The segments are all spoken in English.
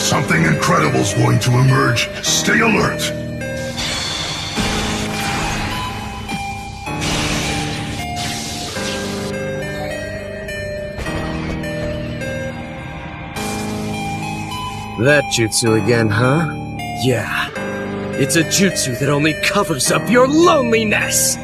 Something incredible's going to emerge. Stay alert. That jutsu again, huh? Yeah. It's a jutsu that only covers up your loneliness!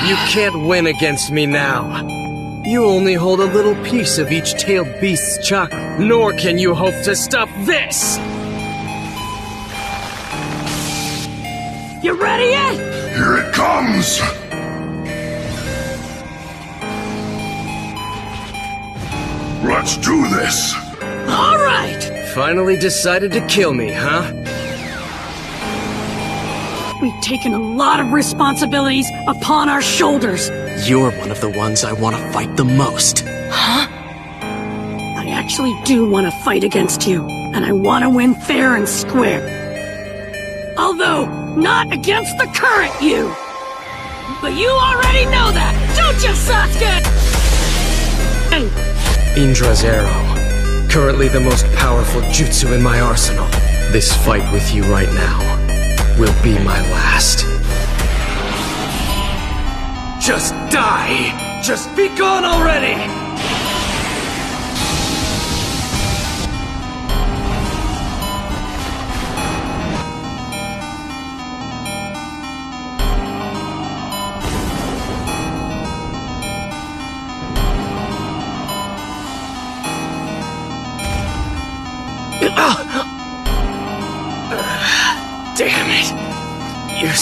You can't win against me now. You only hold a little piece of each tailed beast's chakra, nor can you hope to stop this! You ready yet? Here it comes! Let's do this! All right! Finally decided to kill me, huh? We've taken a lot of responsibilities upon our shoulders. You're one of the ones I want to fight the most. Huh? I actually do want to fight against you, and I want to win fair and square. Although, not against the current you. But you already know that, don't you, Sasuke? Hey. Indra's arrow. Currently the most powerful jutsu in my arsenal. This fight with you right now will be my last. Just die! Just be gone already! Damn it! You're